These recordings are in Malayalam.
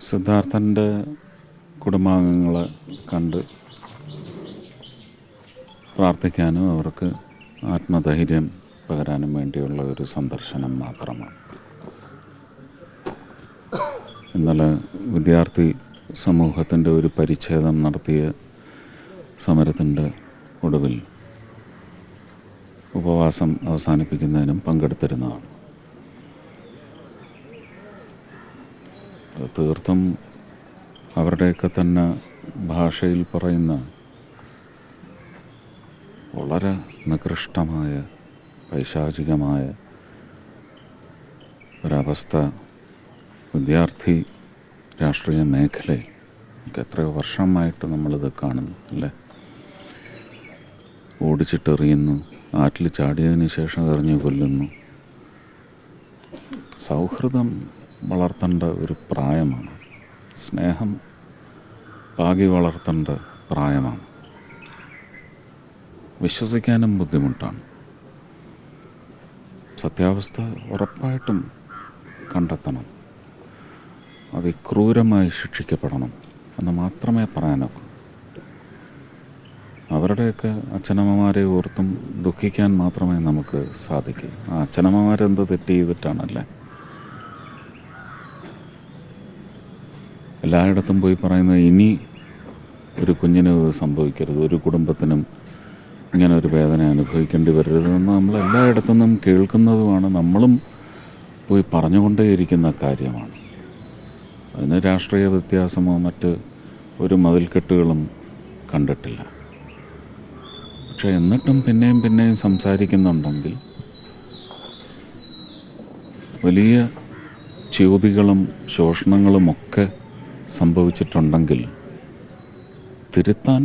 സിദ്ധാർത്ഥൻ്റെ കുടുംബാംഗങ്ങളെ കണ്ട് പ്രാർത്ഥിക്കാനും അവർക്ക് ആത്മധൈര്യം പകരാനും വേണ്ടിയുള്ള ഒരു സന്ദർശനം മാത്രമാണ്. ഇന്നലെ വിദ്യാർത്ഥി സമൂഹത്തിൻ്റെ ഒരു പരിച്ഛേദം നടത്തിയ സമരത്തിൻ്റെ ഒടുവിൽ ഉപവാസം അവസാനിപ്പിക്കുന്നതിനും പങ്കെടുത്തിരുന്നതാണ്. തീർത്തും അവരുടെയൊക്കെ തന്നെ ഭാഷയിൽ പറയുന്ന വളരെ നികൃഷ്ടമായ പൈശാചികമായ ഒരവസ്ഥ വിദ്യാർത്ഥി രാഷ്ട്രീയ മേഖലയിൽ എത്രയോ വർഷമായിട്ട് നമ്മളിത് കാണുന്നു അല്ലേ. ഓടിച്ചിട്ടെറിയുന്നു, ആറ്റിൽ ചാടിയതിന് ശേഷം എറിഞ്ഞു കൊല്ലുന്നു. സൗഹൃദം വളർത്തേണ്ട ഒരു പ്രായമാണ്, സ്നേഹം പാകി വളർത്തേണ്ട പ്രായമാണ്. വിശ്വസിക്കാനും ബുദ്ധിമുട്ടാണ്. സത്യാവസ്ഥ ഉറപ്പായിട്ടും കണ്ടെത്തണം, അതിക്രൂരമായി ശിക്ഷിക്കപ്പെടണം എന്ന് മാത്രമേ പറയാനൊക്കൂ. അവരുടെയൊക്കെ അച്ഛനമ്മമാരെ ഓർത്തും ദുഃഖിക്കാൻ മാത്രമേ നമുക്ക് സാധിക്കൂ. ആ അച്ഛനമ്മമാരെന്ത് തെറ്റ് ചെയ്തിട്ടാണല്ലേ. എല്ലായിടത്തും പോയി പറയുന്നത് ഇനി ഒരു കുഞ്ഞിന് സംഭവിക്കരുത്, ഒരു കുടുംബത്തിനും ഇങ്ങനെ ഒരു വേദന അനുഭവിക്കേണ്ടി വരരുതെന്ന് നമ്മൾ എല്ലായിടത്തുനിന്നും കേൾക്കുന്നതുമാണ്, നമ്മളും പോയി പറഞ്ഞുകൊണ്ടേയിരിക്കുന്ന കാര്യമാണ്. അതിന് രാഷ്ട്രീയ വ്യത്യാസമോ മറ്റ് ഒരു മതിൽക്കെട്ടുകളും കണ്ടിട്ടില്ല. പക്ഷെ എന്നിട്ടും പിന്നെയും സംസാരിക്കുന്നുണ്ടെങ്കിൽ വലിയ ച്യൂതികളും ശോഷണങ്ങളുമൊക്കെ സംഭവിച്ചിട്ടുണ്ടെങ്കിൽ തിരുത്താൻ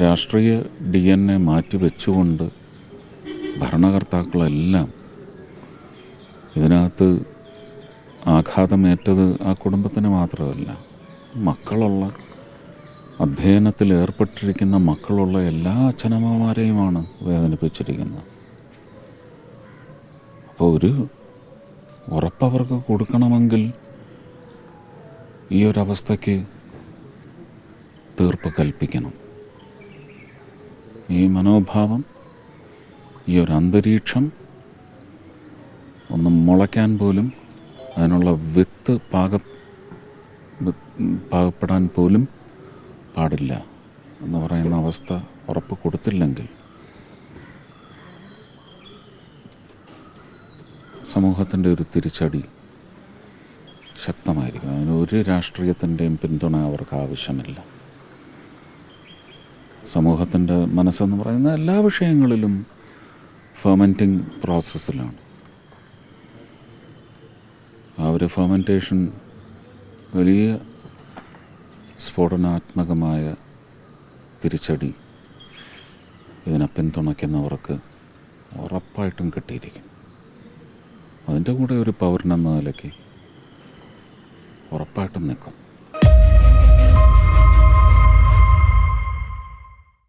രാഷ്ട്രീയ DNA മാറ്റിവെച്ചുകൊണ്ട് ഭരണകർത്താക്കളെല്ലാം ഇതിനകത്ത് ആഘാതമേറ്റത് ആ കുടുംബത്തിന് മാത്രമല്ല, മക്കളുള്ള അധ്യയനത്തിൽ ഏർപ്പെട്ടിരിക്കുന്ന മക്കളുള്ള എല്ലാ അച്ഛനമ്മമാരെയുമാണ് വേദനിപ്പിച്ചിരിക്കുന്നത്. അപ്പോൾ ഒരു ഉറപ്പവർക്ക് കൊടുക്കണമെങ്കിൽ ഈ ഒരവസ്ഥയ്ക്ക് തീർപ്പ് കൽപ്പിക്കണം. ഈ മനോഭാവം, ഈ ഒരു അന്തരീക്ഷം ഒന്ന് മുളയ്ക്കാൻ പോലും, അതിനുള്ള വിത്ത് പാകപ്പെടാൻ പോലും പാടില്ല എന്ന് പറയുന്ന അവസ്ഥ ഉറപ്പ് കൊടുത്തില്ലെങ്കിൽ സമൂഹത്തിൻ്റെ ഒരു തിരിച്ചടി ശക്തമായിരിക്കും. അതിന് ഒരു രാഷ്ട്രീയത്തിൻ്റെയും പിന്തുണ അവർക്ക് ആവശ്യമില്ല. സമൂഹത്തിൻ്റെ മനസ്സെന്ന് പറയുന്ന എല്ലാ വിഷയങ്ങളിലും ഫെർമെൻറ്റിങ് പ്രോസസ്സിലാണ്. ആ ഒരു ഫെർമെൻറ്റേഷൻ വലിയ സ്ഫോടനാത്മകമായ തിരിച്ചടി ഇതിനെ പിന്തുണയ്ക്കുന്നവർക്ക് ഉറപ്പായിട്ടും കിട്ടിയിരിക്കും. അതിൻ്റെ കൂടെ ഒരു പൗരനെന്ന നിലയ്ക്ക് ഉറപ്പായിട്ടും നിൽക്കും.